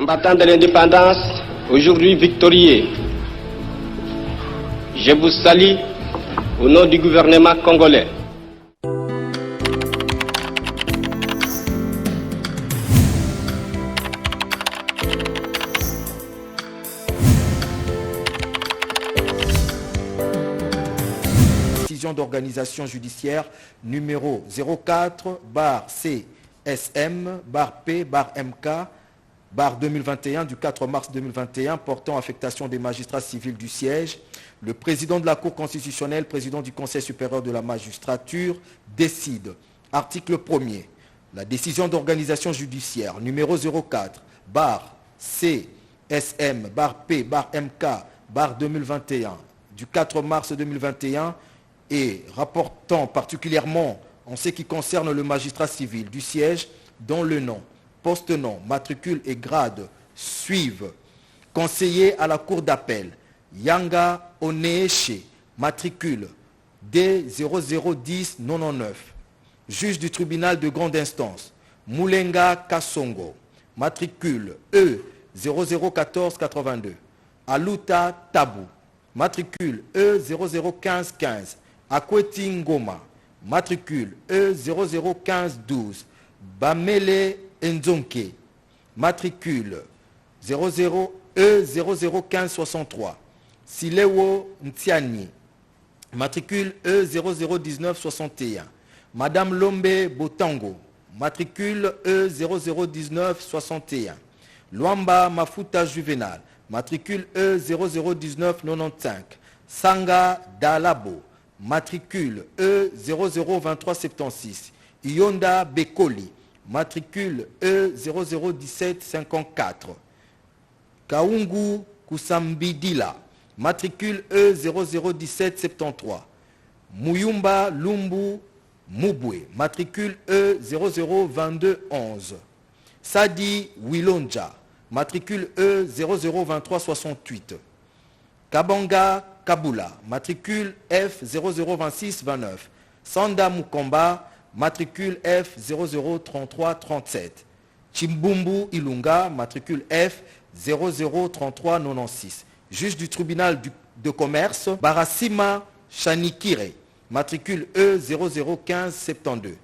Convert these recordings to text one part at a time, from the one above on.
Combattants de l'indépendance, aujourd'hui victorieux, je vous salue au nom du gouvernement congolais. Décision d'organisation judiciaire numéro 04-C-SM-P-MK 2021 du 4 mars 2021 portant affectation des magistrats civils du siège. Le président de la Cour constitutionnelle, président du Conseil supérieur de la magistrature, décide. Article 1er. La décision d'organisation judiciaire numéro 04-C-SM-P-MK 2021 du 4 mars 2021 et rapportant particulièrement en ce qui concerne le magistrat civil du siège dont le nom, poste-nom, matricule et grade suivent. Conseiller à la cour d'appel, Yanga Oneeche, matricule D001099. Juge du tribunal de grande instance, Moulenga Kassongo, matricule E001482. Aluta Tabou, matricule E001515. Akweti Ngoma, matricule E001512. Bamele Nzonke, matricule E001563. Silewo Ntiani, matricule E001961. Madame Lombe Botango, matricule E001961. Luamba Mafuta Juvenal, matricule E001995. Sanga Dalabo, matricule E002376. Ionda Bekoli, matricule E001754. Kaungu Kusambidila, matricule E001773. Muyumba Lumbu Mubwe, matricule E002211. Sadi Wilonja, matricule E002368. Kabanga Kabula, matricule F002629. Sanda Mukomba, matricule F003337. Chimbumbu Ilunga, matricule F003396. Juge du tribunal de commerce, Barasima Chanikire, matricule E001572.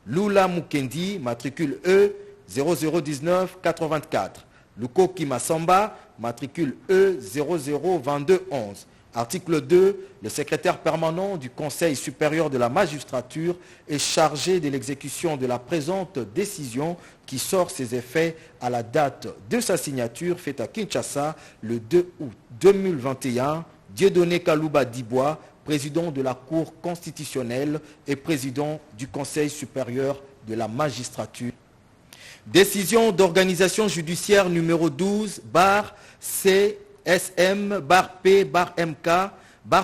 Lula Mukendi, matricule E001984. Lukoki Masamba, matricule E002211. Article 2. Le secrétaire permanent du Conseil supérieur de la magistrature est chargé de l'exécution de la présente décision qui sort ses effets à la date de sa signature faite à Kinshasa le 2 août 2021. Dieudonné Kalouba Dibois, président de la Cour constitutionnelle et président du Conseil supérieur de la magistrature. Décision d'organisation judiciaire numéro 12-C-SM-P-MK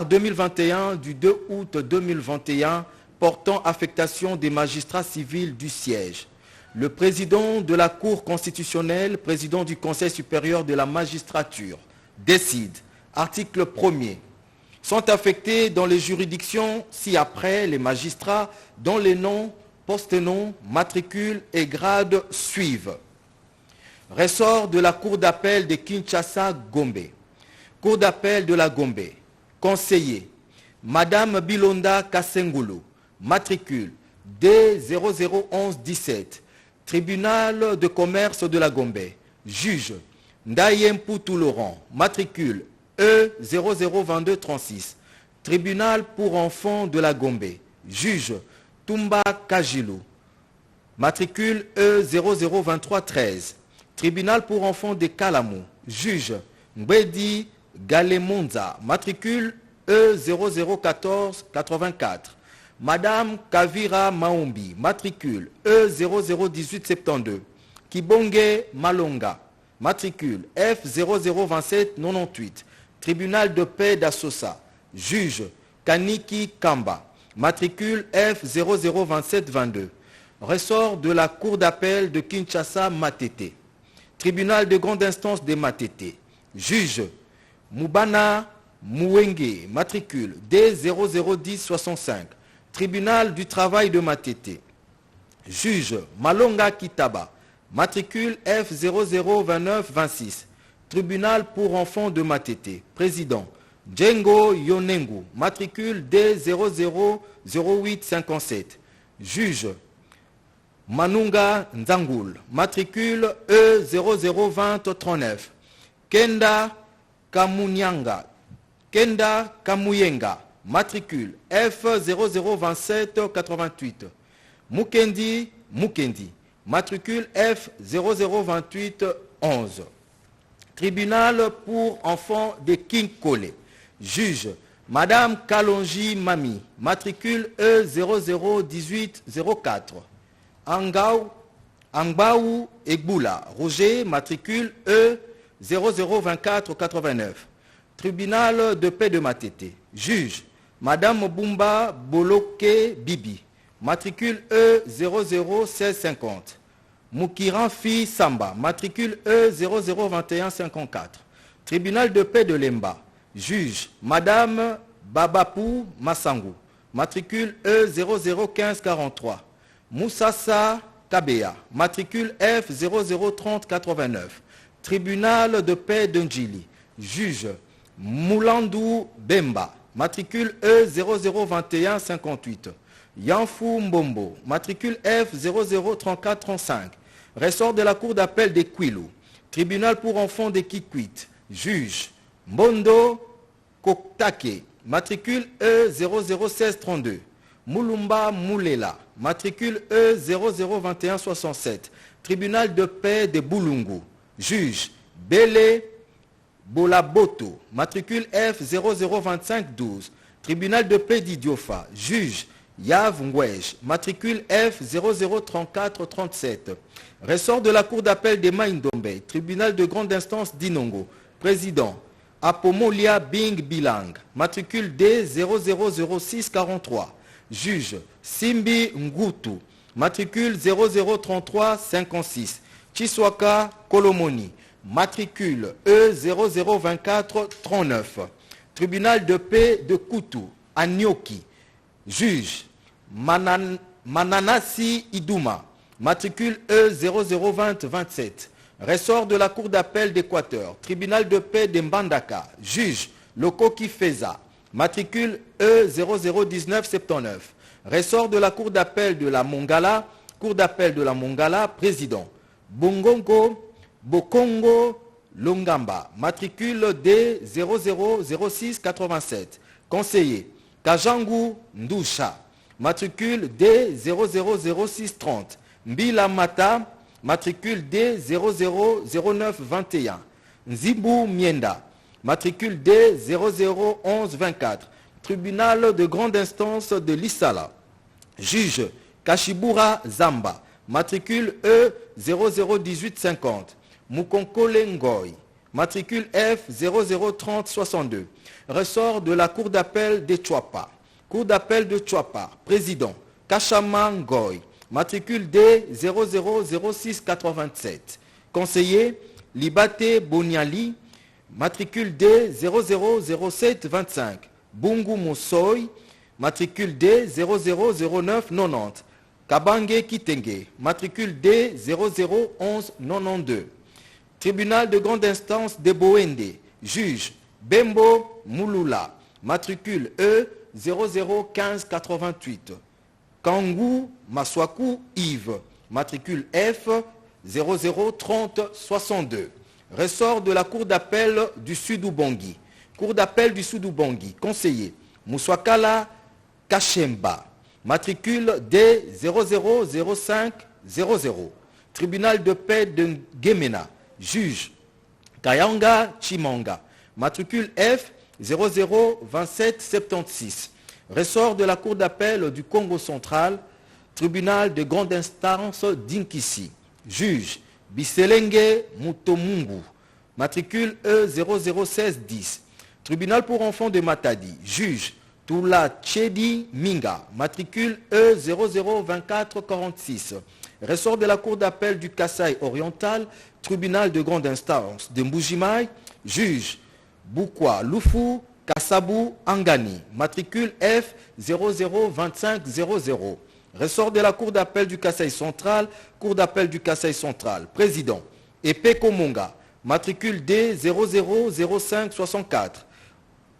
2021 du 2 août 2021 portant affectation des magistrats civils du siège. Le président de la Cour constitutionnelle, président du Conseil supérieur de la magistrature, décide. Article 1er. Sont affectés dans les juridictions ci-après les magistrats dont les noms, poste-nom, matricule et grade suivent. Ressort de la Cour d'appel de Kinshasa-Gombe. Cour d'appel de la Gombe. Conseiller. Madame Bilonda Kassengulu. Matricule D001117. Tribunal de commerce de la Gombe. Juge. Ndayemputu Laurent. Matricule E002236. Tribunal pour enfants de la Gombe. Juge. Tumba Kajilou. Matricule E002313. Tribunal pour enfants de Kalamou. Juge. Mbedi Galemonza. Matricule E001484. Madame Kavira Maombi. Matricule E001872. Kibonge Malonga. Matricule F002798. Tribunal de paix d'Assosa. Juge. Kaniki Kamba. Matricule F002722. Ressort de la Cour d'appel de Kinshasa-Matete. Tribunal de grande instance de Matete. Juge. Mubana Mouenge. Matricule D001065. Tribunal du travail de Matete. Juge. Malonga Kitaba. matricule F002926. Tribunal pour enfants de Matete. Président Djengo Yonengu, matricule D000857. Juge Manunga Nzangoul, matricule E002039. Kenda Kamuyenga, matricule F002788. Mukendi, matricule F002811. Tribunal pour enfants de Kinkole. Juge Madame Kalonji Mami, matricule E001804. Angbaou Egbula Roger, matricule E002489. Tribunal de paix de Matete. Juge Madame Bumba Boloke Bibi, matricule E001650. Moukiran Fi Samba, matricule E002154. Tribunal de paix de Lemba. Juge Madame Babapou Massangu, matricule E001543. Moussassa Kabea, matricule F003089. Tribunal de paix de Ndjili. Juge Moulandou Bemba, matricule E002158. Yanfou Mbombo, matricule F003435. Ressort de la cour d'appel de Kwilu. Tribunal pour enfants de Kikwit. Juge Mbondo Koktake, matricule E001632. Moulumba Moulela, matricule E002167. Tribunal de paix de Boulungu. Juge Bele Bolaboto, matricule F002512. Tribunal de paix d'Idiofa. Juge Yav Ngwej, matricule F003437. Ressort de la cour d'appel de Maïndombe. Tribunal de grande instance d'Inongo. Président Apomolia Bing Bilang, matricule D000643. Juge Simbi Ngutu, matricule 003356. Chiswaka Kolomoni, matricule E002439. Tribunal de paix de Koutou, Anyoki. Juge Mananasi Idouma, matricule E002027. Ressort de la cour d'appel d'Équateur. Tribunal de paix de Mbandaka. Juge Lokoki Feza, matricule E001979. Ressort de la cour d'appel de la Mongala. Cour d'appel de la Mongala. Président Bokongo Longamba, matricule D000687. Conseiller Kajangu Ndusha, matricule D000630. Mbila Mata, matricule D000921. Nzimbu Mienda, matricule D001124. Tribunal de grande instance de Lissala. Juge Kashibura Zamba, matricule E001850. Mukonkole Ngoy, matricule F003062. Ressort de la cour d'appel de Chouapa. Cour d'appel de Chouapa. Président Kachama Ngoy, matricule D000687. Conseiller Libate Boniali, matricule D000725. Bungu Moussoy, matricule D000990. Kabange Kitenge, matricule D001192. Tribunal de grande instance de Boende. Juge Bembo Mouloula, matricule E001588. Kangou Maswaku Yves, matricule F003062. Ressort de la cour d'appel du Sud-Ubangi. Cour d'appel du Sud-Ubangi. Conseiller Mouswakala Kachemba, matricule D000500. Tribunal de paix de Gemena. Juge Kayanga Chimanga, matricule F002776. Ressort de la cour d'appel du Congo central. Tribunal de grande instance d'Inkisi. Juge Biselenge Mutomungu, matricule E001610. Tribunal pour enfants de Matadi. Juge Toula Chedi Minga, matricule E002446. Ressort de la cour d'appel du Kasaï oriental. Tribunal de grande instance de Mbujimai. Juge Boukwa Lufu Kassabou Angani, matricule F002500. Ressort de la Cour d'appel du Kasaï central, Cour d'appel du Kasaï central. Président, Epeko Monga, matricule D 000564.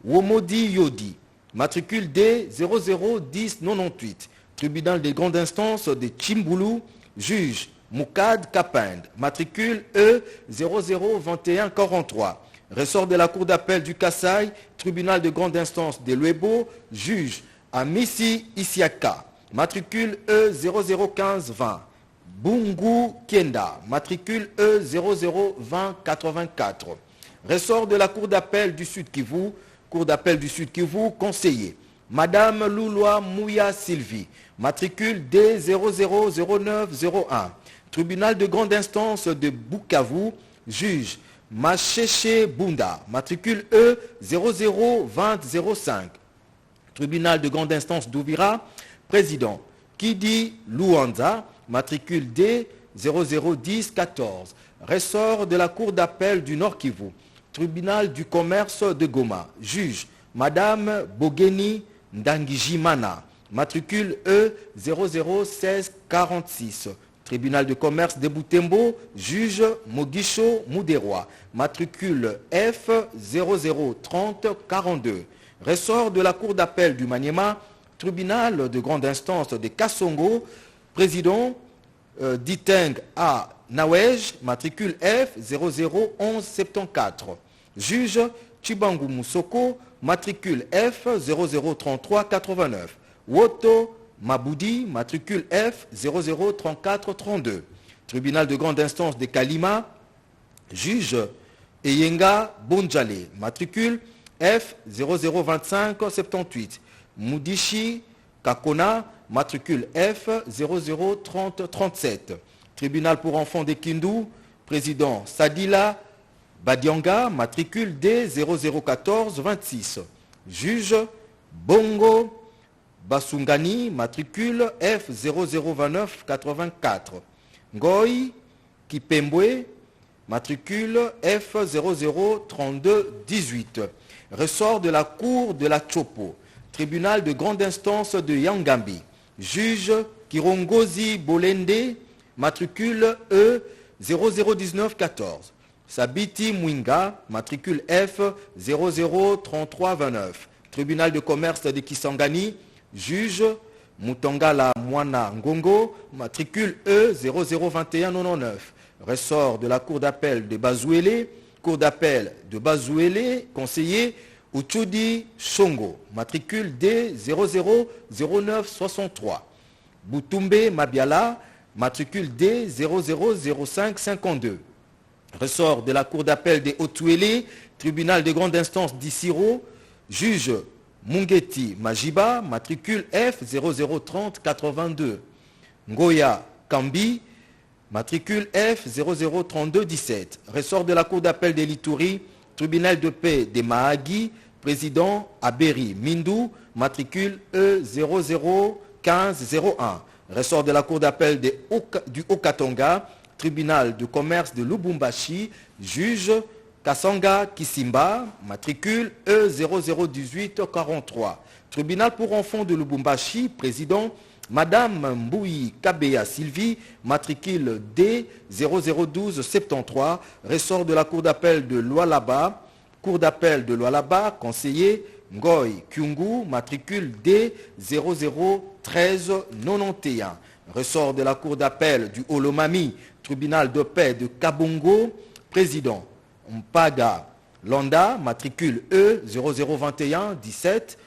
Womodi Yodi, matricule D 001098. Tribunal des grandes instances de Tchimboulou, juge Moukad Kapend, matricule E 002143. Ressort de la Cour d'appel du Kasaï, tribunal de grande instance de Luebo, juge Amissi Isiaka, matricule E 001520. Bungu Kenda, matricule E 002084. Ressort de la Cour d'appel du Sud Kivu, Cour d'appel du Sud Kivu, conseiller Madame Louloa Mouya Sylvie, matricule D 000901. Tribunal de grande instance de Bukavu, juge Macheche Bunda, matricule E 002005. Tribunal de grande instance d'Ouvira, président Kidi Luanza, matricule D 001014. Ressort de la Cour d'appel du Nord Kivu. Tribunal du commerce de Goma, juge Madame Bogeni Ndangijimana, matricule E 001646. Tribunal de commerce de Butembo, juge Mogisho Mouderoi, matricule F 003042. Ressort de la Cour d'appel du Maniema, tribunal de grande instance de Kassongo, président Diteng A. Nawej, matricule F 001174. Juge Chibangu Moussoko, matricule F 003389. Woto Maboudi, matricule F 003432. Tribunal de grande instance de Kalima, juge Eyenga Bonjale, matricule F 002578. Moudishi Kakona, matricule F 003037. Tribunal pour enfants de Kindu, président Sadila Badianga, matricule D 001426. Juge Bongo Basungani, matricule F 002984. Ngoy Kipembwe, matricule F 003218. Ressort de la Cour de la Chopo. Tribunal de grande instance de Yangambi. Juge Kirongozi Bolende, matricule E 001914. Sabiti Mwinga, matricule F 003329. Tribunal de commerce de Kisangani, juge Mutongala Mwana Ngongo, matricule E 002199. Ressort de la Cour d'appel de Bazouélé, Cour d'appel de Bazouélé, conseiller Uchudi Shongo, matricule D 000963. Boutumbe Mabiala, matricule D 000552. Ressort de la Cour d'appel de Otuélé, tribunal de grande instance d'Issiro, juge Mungeti Majiba, matricule F 003082. Ngoya Kambi, matricule F 003217. Ressort de la Cour d'appel de l'Ituri, tribunal de paix de Mahagi, président Aberi Mindou, matricule E 001501. Ressort de la Cour d'appel du Haut-Katonga, tribunal de commerce de Lubumbashi, juge Kasanga Kisimba, matricule E 001843. Tribunal pour enfants de Lubumbashi, président Madame Mbouyi Kabeya Sylvie, matricule D 001273. Ressort de la Cour d'appel de Lualaba, Cour d'appel de Lualaba, conseiller Ngoy Kyungu, matricule D 001391. Ressort de la Cour d'appel du Olomami, tribunal de paix de Kabongo, président Mpaga Landa, matricule E 002117.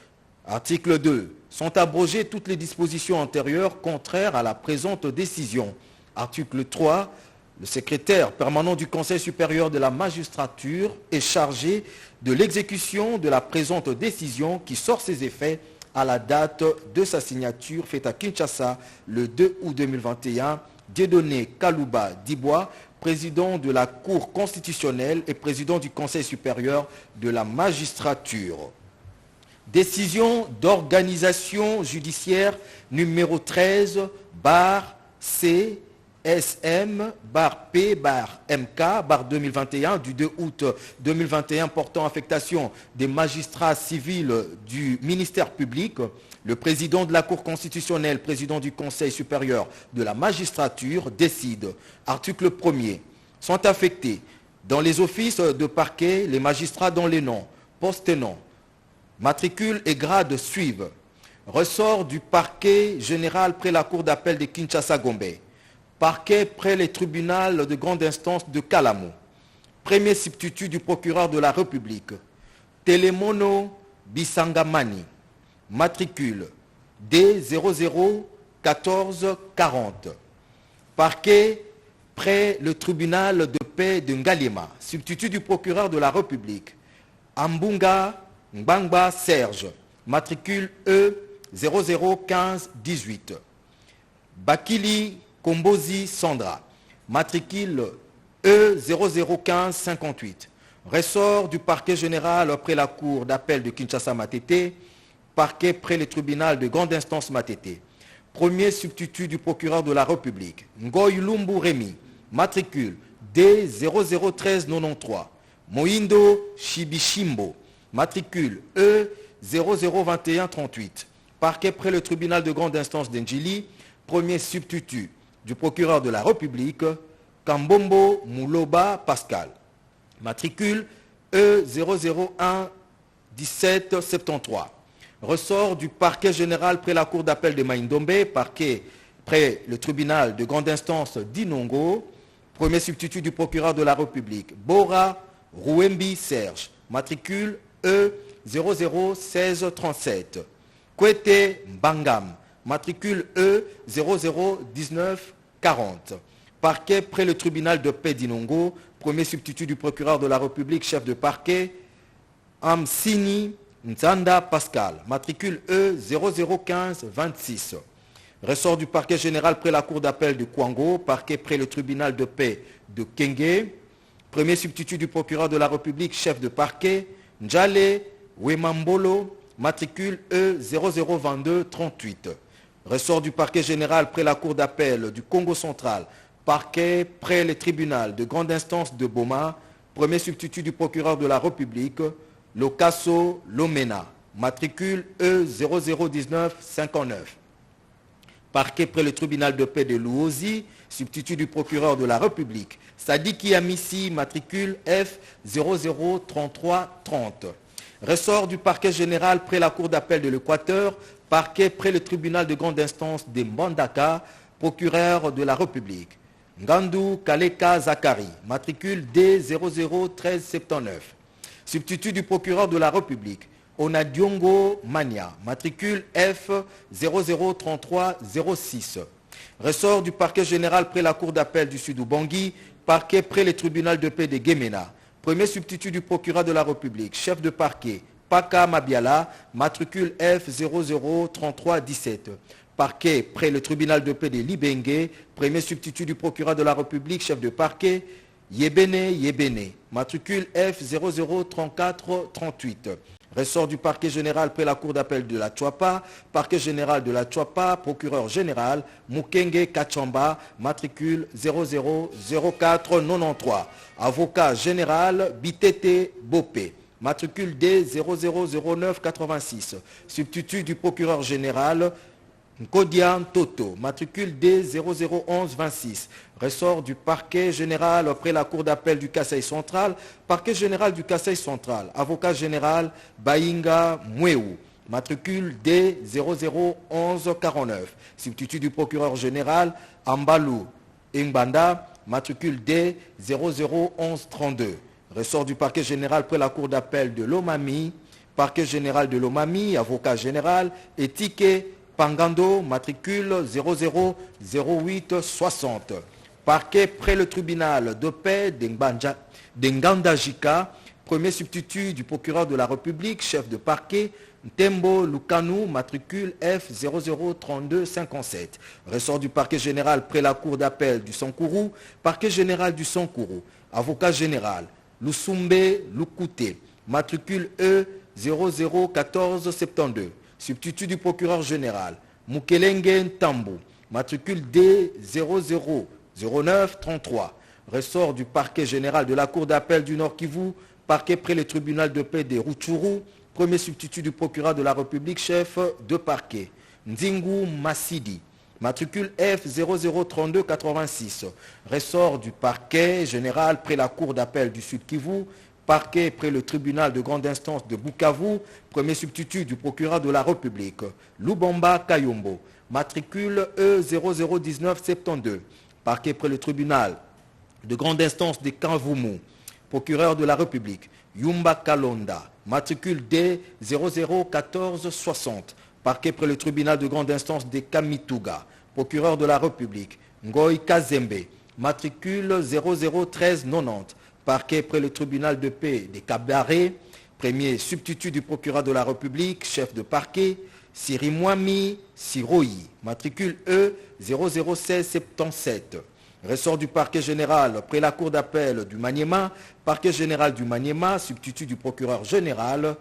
Article 2. Sont abrogées toutes les dispositions antérieures contraires à la présente décision. Article 3. Le secrétaire permanent du Conseil supérieur de la magistrature est chargé de l'exécution de la présente décision qui sort ses effets à la date de sa signature faite à Kinshasa le 2 août 2021. Dieudonné Kalouba Dibois, président de la Cour constitutionnelle et président du Conseil supérieur de la magistrature. Décision d'organisation judiciaire numéro 13 C SM P MK 2021 du 2 août 2021 portant affectation des magistrats civils du ministère public. Le président de la Cour constitutionnelle, président du Conseil supérieur de la magistrature, décide. Article 1er. Sont affectés dans les offices de parquet les magistrats dont les noms, post-noms, matricules et grades suivent. Ressort du parquet général près la Cour d'appel de Kinshasa-Gombe. Parquet près les tribunaux de grande instance de Kalamo. Premier substitut du procureur de la République. Telemono Bisangamani. Matricule D001440. Parquet près le tribunal de paix de Ngalema. Substitut du procureur de la République. Ambunga Ngbangba Serge. Matricule E001518. Bakili Kombozi Sandra. Matricule E001558. Ressort du parquet général après la cour d'appel de Kinshasa-Matete. Parquet près le tribunal de grande instance Matete. Premier substitut du procureur de la République. Ngoy Lumbu Rémi. Matricule D001393. Moindo Shibishimbo. Matricule E002138. Parquet près le tribunal de grande instance d'Endjili. Premier substitut du procureur de la République. Kambombo Mouloba Pascal. Matricule E0011773. Ressort du parquet général près la cour d'appel de Maïndombe, parquet près le tribunal de grande instance d'Inongo, premier substitut du procureur de la République, Bora Rouembi Serge, matricule E001637. Kwete Mbangam, matricule E001940. Parquet près le tribunal de paix d'Inongo, premier substitut du procureur de la République, chef de parquet, Amsini Nzanda Pascal, matricule E001526. Ressort du parquet général près la cour d'appel de Kwango, parquet près le tribunal de paix de Kenge, premier substitut du procureur de la République, chef de parquet, Njale Wemambolo, matricule E002238. Ressort du parquet général près la cour d'appel du Congo central, parquet près le tribunal de grande instance de Boma, premier substitut du procureur de la République, Lokaso Lomena, matricule E001959. Parquet près le tribunal de paix de Louosi, substitut du procureur de la République, Sadiki Amissi, matricule F003330. Ressort du parquet général près la cour d'appel de l'Équateur, parquet près le tribunal de grande instance de Mbandaka, procureur de la République. Ngandou Kaleka Zakari, matricule D001379. Substitut du procureur de la République, Onadiongo Mania, matricule F003306. Ressort du parquet général près la cour d'appel du Sud-Ubangui, parquet près le tribunal de paix de Gemena. Premier substitut du procureur de la République, chef de parquet, Paka Mabiala, matricule F003317. Parquet près le tribunal de paix de Libenge, premier substitut du procureur de la République, chef de parquet, Yebene, matricule F003438. Ressort du parquet général près la cour d'appel de la Tchouapa, parquet général de la Tchouapa, procureur général, Mukenge Kachamba, matricule 000493. Avocat général, Bitete Bopé, matricule D000986. Substitut du procureur général, Nkodian Toto, matricule D001126. Ressort du parquet général après la cour d'appel du Kasaï central, parquet général du Kasaï central, avocat général Bainga Mweu, matricule D001149. Substitut du procureur général Ambalou Ngbanda, matricule D001132. Ressort du parquet général après la cour d'appel de Lomami, parquet général de Lomami, avocat général Etike Pangando, matricule 000860. Parquet près le tribunal de paix d'Ngandajika, premier substitut du procureur de la République, chef de parquet, Ntembo Lukanu, matricule F003257. Ressort du parquet général près la cour d'appel du Sankourou, parquet général du Sankourou, avocat général, Lusumbe Lukute, matricule E001472. Substitut du procureur général, Mukelenge Ntambu, matricule D000933. Ressort du parquet général de la cour d'appel du Nord Kivu, parquet près le tribunal de paix des Rutshuru, premier substitut du procureur de la République, chef de parquet. Nzingu Massidi, matricule F003286, ressort du parquet général près la cour d'appel du Sud Kivu, parquet près le tribunal de grande instance de Bukavu, premier substitut du procureur de la République. Lubomba Kayombo, matricule E001972, parquet près le tribunal de grande instance de Kanvumu, procureur de la République. Yumba Kalonda, matricule D001460, parquet près le tribunal de grande instance de Kamituga, procureur de la République. Ngoy Kazembe, matricule 001390, parquet près le tribunal de paix de Kabaré, premier substitut du procureur de la République, chef de parquet. Sirimwami Siroyi, matricule E001677, ressort du parquet général près la cour d'appel du Maniema, parquet général du Maniema, substitut du procureur général.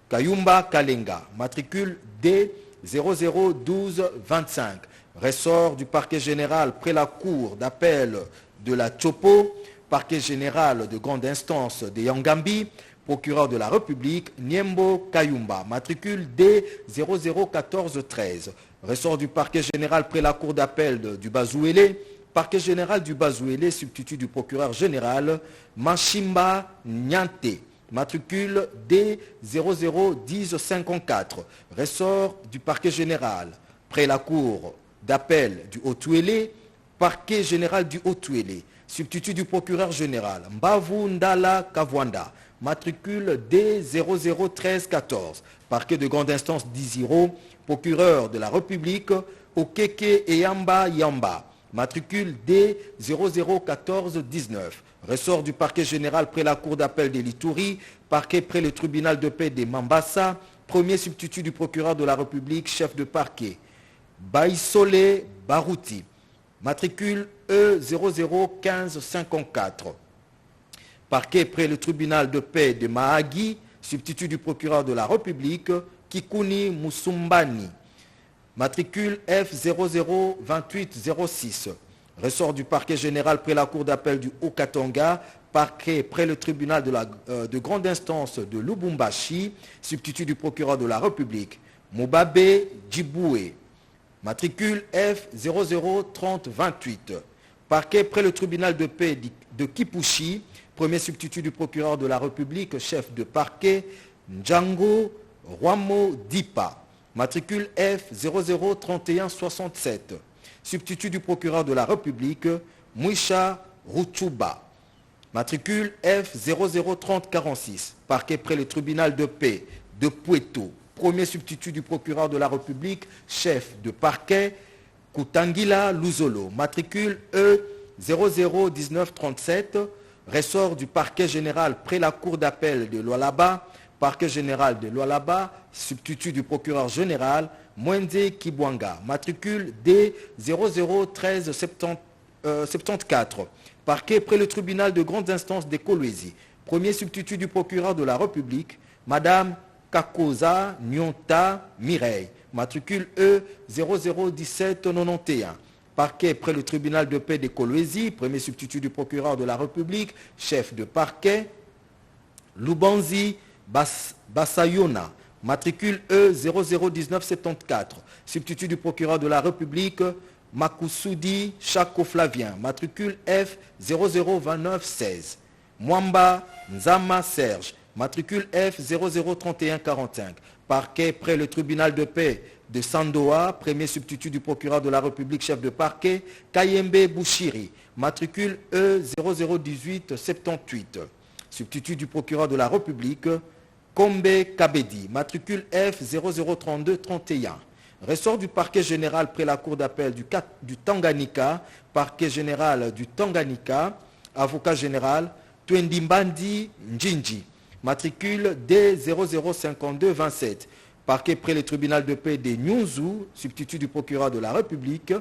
Kayumba Kalenga, matricule D001225, ressort du parquet général près la cour d'appel de la Chopo, parquet général de grande instance de Yangambi, procureur de la République. Niembo Kayumba, matricule D001413, ressort du parquet général près la cour d'appel du Bazouélé, parquet général du Bazouélé, substitut du procureur général. Machimba Nyante, matricule D001054, ressort du parquet général près la cour d'appel du Haut-Touélé, parquet général du Haut-Touélé, substitut du procureur général. Mbavu Ndala Kavwanda, matricule D001314, parquet de grande instance d'Iziro, procureur de la République. Okeke Eyamba Yamba, matricule D001419, ressort du parquet général près la cour d'appel de l'Ituri, parquet près le tribunal de paix de Mambasa, premier substitut du procureur de la République, chef de parquet. Baïsole Barouti, matricule E001554, parquet près le tribunal de paix de Mahagi, substitut du procureur de la République. Kikuni Musumbani, matricule F002806, ressort du parquet général près la cour d'appel du Haut-Katanga, parquet près le tribunal de grande instance de Lubumbashi, substitut du procureur de la République. Mubabe Djiboué, matricule F003028, parquet près le tribunal de paix de Kipushi, premier substitut du procureur de la République, chef de parquet. Django Rwamo Dipa, matricule F003167, substitut du procureur de la République. Mouisha Ruchuba, matricule F003046, parquet près le tribunal de paix de Pueto, premier substitut du procureur de la République, chef de parquet. Kutangila Luzolo, matricule E001937, ressort du parquet général près la cour d'appel de Lualaba, parquet général de Lualaba, substitut du procureur général. Mwende Kibwanga, matricule D001374, parquet près le tribunal de grande instance de Kolwezi, premier substitut du procureur de la République. Madame Kakoza Nyonta Mireille, matricule E001791, parquet près le tribunal de paix de Kolwezi, premier substitut du procureur de la République, chef de parquet. Lubanzi Basayona, matricule E001974, substitut du procureur de la République. Makusudi Chako Flavien, matricule F002916. Mwamba Nzama Serge, matricule F003145, parquet près le tribunal de paix de Sandoa, premier substitut du procureur de la République, chef de parquet. Kayembe Bouchiri, matricule E001878, substitut du procureur de la République. Kombe Kabedi, matricule F003231, ressort du parquet général près la cour d'appel du Tanganyika, parquet général du Tanganyika. Avocat général Twendimbandi Njinji, matricule D005227, parquet près le tribunal de paix de Nyunzu, substitut du procureur de la République.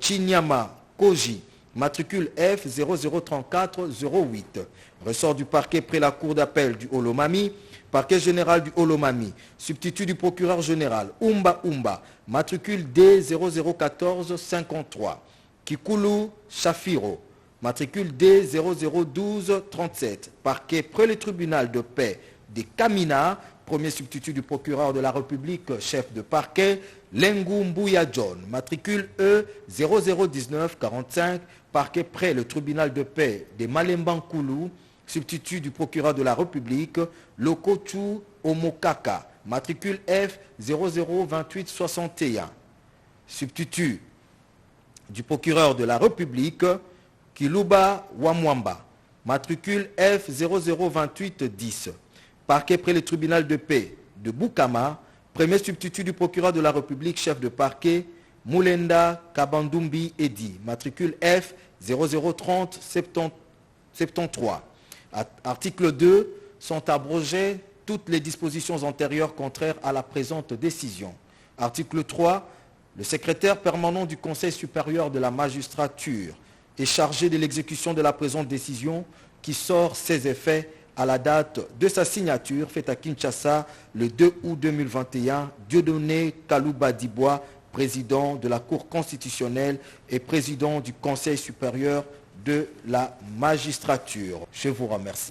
Chinyama Koji, matricule F003408, ressort du parquet près la cour d'appel du Olomami, parquet général du Olomami, substitut du procureur général. Umba Umba, matricule D001453. Kikulu Shafiro, matricule D001237, parquet près le tribunal de paix des Kamina, premier substitut du procureur de la République, chef de parquet, Lengu Mbouya John, matricule E 001945, parquet près le tribunal de paix des Malembankoulou, substitut du procureur de la République, Lokochu Omokaka, matricule F 002861, substitut du procureur de la République, Kiluba Wamwamba, matricule F 002810, parquet près le tribunal de paix de Boukama, premier substitut du procureur de la République, chef de parquet, Moulenda Kabandumbi Edi, matricule F 0030 73. Article 2, sont abrogées toutes les dispositions antérieures contraires à la présente décision. Article 3, le secrétaire permanent du Conseil supérieur de la magistrature est chargé de l'exécution de la présente décision qui sort ses effets à la date de sa signature faite à Kinshasa le 2 août 2021, Dieudonné Kalouba Dibois, président de la Cour constitutionnelle et président du Conseil supérieur de la magistrature. Je vous remercie.